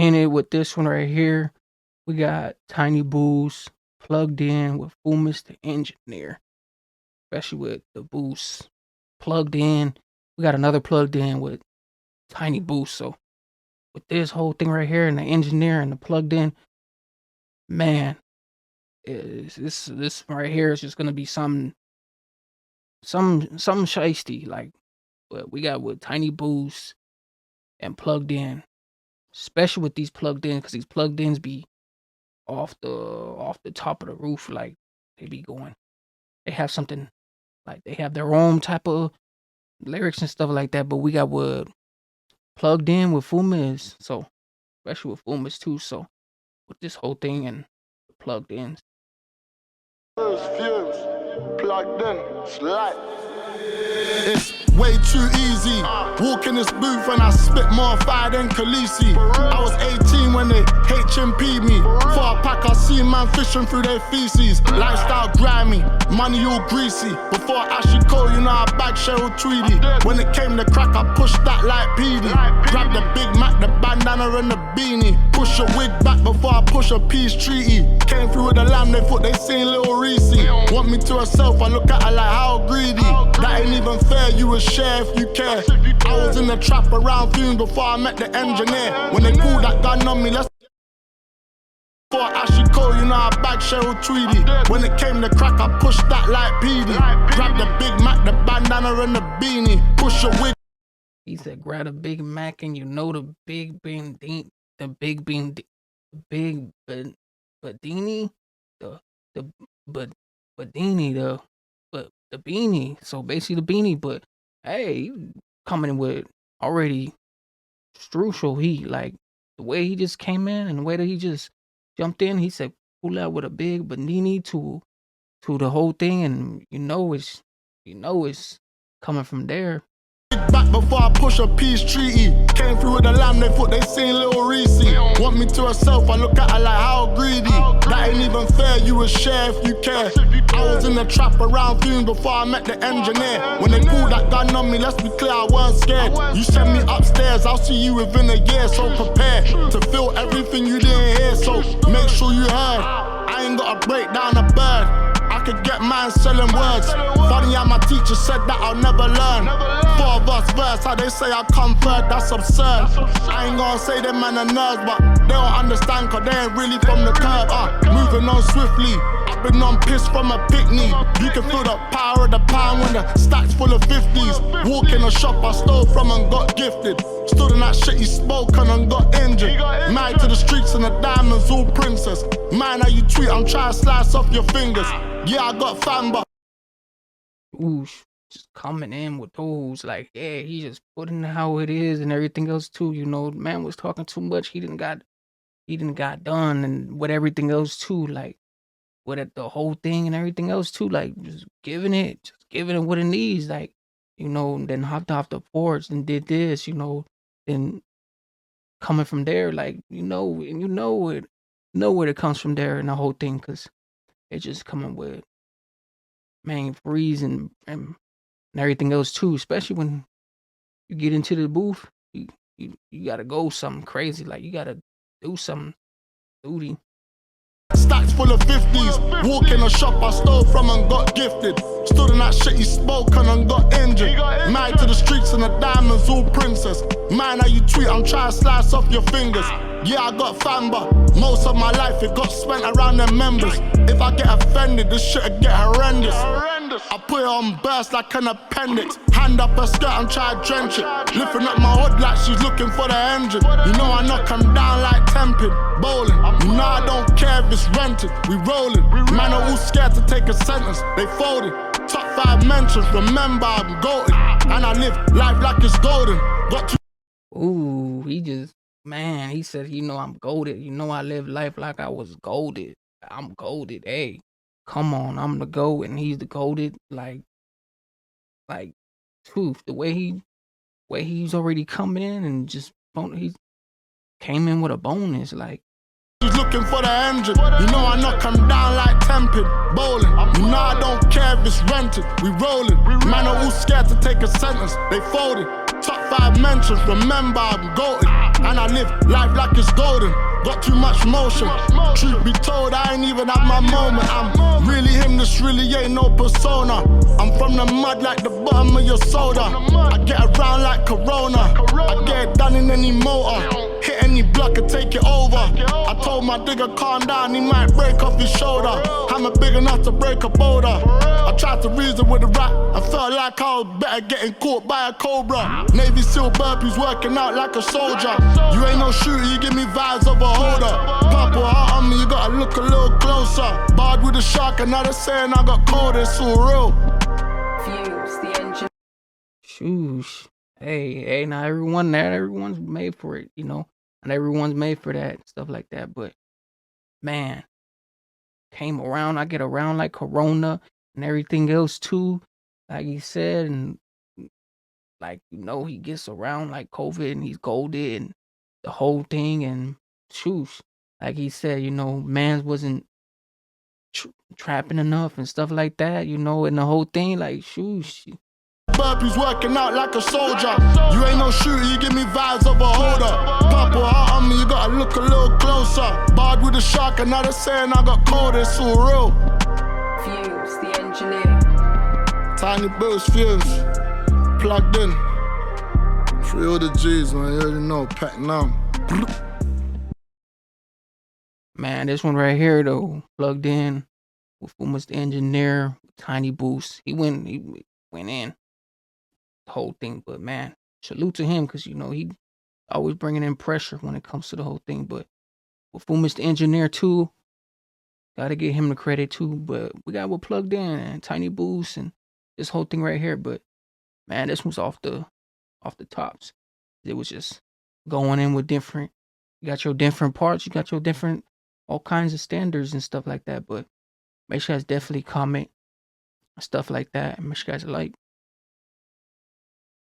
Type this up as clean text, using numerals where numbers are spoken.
in it with this one right here. We got Tiny Boost plugged in with Fumez the engineer, especially with the boost plugged in. We got another plugged in with Tiny Boost. So with this whole thing right here and the engineer and the plugged in, man, this right here is just gonna be some shiesty like. But we got with Tiny Boost and plugged in, especially with these plugged in, because these plugged ins be off the top of the roof, like they be going. They have something like they have their own type of lyrics and stuff like that. But we got what plugged in with Fumez, so especially with Fumez too. So with this whole thing and the plugged ins. Fumez, plugged in, it's light. It's way too easy. Walk in this booth and I spit more fire than Khaleesi. I was 18 when they HMP'd me. For a pack I see man fishing through their feces. Lifestyle grimy, money all greasy. Before Ashley Cole, you know I bagged Cheryl Tweedy. When it came to crack I pushed that like PD. Grab the Big Mac, the bandana and the beanie. Push a wig back before I push a peace treaty. Came through with the lamb, they thought they seen Lil Reese. Want me to herself, I look at her like how greedy. That ain't even fair, you would share if you care. I was in the trap around Fumez before I met the engineer. When they pulled that gun on me, let's for Ashley Cole, you know I bagged Cheryl Tweedy. When it came to crack, I pushed that like PD. Grab the Big Mac, the bandana and the beanie. Push a wig. He said, grab a Big Mac and you know the big bean, the big bean, big badini, the beanie. So basically the beanie, but hey, you coming with already strucial heat. Like the way he just came in and the way that he just jumped in, he said pull out with a big banini to the whole thing, and you know it's coming from there. Back before I push a peace treaty. Came through with the lamb, they thought they seen Lil Reese. Want me to herself, I look at her like how greedy. That ain't even fair, you would share if you care. I was in the trap around Fumez before I met the engineer. When they pulled that gun on me, let's be clear, I weren't scared. You send me upstairs, I'll see you within a year. So prepare to feel everything you didn't hear. So make sure you heard, I ain't gotta break down a bird. I could get mine selling words. Funny how my teacher said that I'll never learn. 4 of us verse, how they say I come third, that's absurd. I ain't gonna say them man are nerds, but they don't understand cause they ain't really from the curb. Moving on swiftly, I've been on piss from a picnic. You can feel the power of the pound when the stacks full of 50s. Walk in a shop I stole from and got gifted. Stood in that shit he spoke on and got injured. Married to the streets and the diamonds, all princess. Man, how you tweet, I'm trying to slice off your fingers. Yeah, I got fan, but ooh, just coming in with those, like, yeah, he just putting how it is and everything else too. You know, man was talking too much. He didn't got done and with everything else too, like with it, the whole thing and everything else too, like just giving it what it needs, like, you know, and then hopped off the porch and did this, you know, then coming from there, like, you know, and you know where it comes from there and the whole thing, cause it's just coming with man freeze and everything else too, especially when you get into the booth, you gotta go something crazy, like you gotta do something duty. Stacks full of 50s. Walk in a shop I stole from and got gifted. Stood in that shit he spoke on and got injured. Married to the streets and the diamonds, all princess. Man, how you tweet, I'm trying to slice off your fingers. Yeah, I got fan, but most of my life it got spent around them members. If I get offended, this shit'll get horrendous. I put it on burst like an appendix. Hand up her skirt, I'm trying to drench it. Lifting up my hood like she's looking for the engine. You know I knock 'em down like temping, bowling. You know I don't care if it's rented, we rolling. Man are all scared to take a sentence, they folded. Top 5 mentions, remember I'm goated. And I live life like it's golden. Got to Ooh, he said, you know, I'm golded. You know, I live life like I was golded. I'm golded. Hey, come on, I'm the GOAT and he's the golded. Like, truth, the way he's already come in and just, he came in with a bonus, like. She's looking for the engine. You know I knock 'em down like temping, bowling. You know I don't care if it's rented, we rolling. Man are all scared to take a sentence, they folded. Top 5 mentions, remember I'm goated. And I live life like it's golden. Got too much motion. Truth be told, I ain't even had my moment. I'm really him, this really ain't no persona. I'm from the mud like the bottom of your soda. I get around like Corona. I get it done in any motor. Hit any block and take it over. I told my digger calm down, he might break off his shoulder. I'm big enough to break a boulder. I tried to reason with the rat, I felt like I was better getting caught by a cobra. Navy SEAL burpees working out like a soldier. You ain't no shooter, you give me vibes of a holder. Purple heart on me, you gotta look a little closer. Barred with a shark, and now they're saying I got cold, it's all real. Fumez, the engine. Shoosh. Hey, not everyone's made for it, you know. Not everyone's made for that, stuff like that. But man, came around, I get around like Corona and everything else too. Like he said, and like he gets around like COVID and he's golded and the whole thing and shoosh. Like he said, mans wasn't trapping enough and stuff like that, and the whole thing, like shoosh. Burpees working out like a soldier. You ain't no shooter, you give me vibes of a holder. Purple heart on me, you gotta look a little closer. Barred with a shark, and now they're saying I got cold, it's all real. Fumez, the engineer. Tiny Bills, Fumez. Plugged in. Free all the G's, man, you already know, pack now. Man, this one right here though, plugged in with Fumez the engineer, Tiny Boost. He went in the whole thing, but man, salute to him because he always bringing in pressure when it comes to the whole thing. But with Fumez the engineer too, gotta give him the credit too. But we got what plugged in and Tiny Boost and this whole thing right here. But man, this was off the tops. It was just going in with different. You got your different parts. You got your different all kinds of standards and stuff like that. But make sure you guys definitely comment stuff like that and make sure you guys like.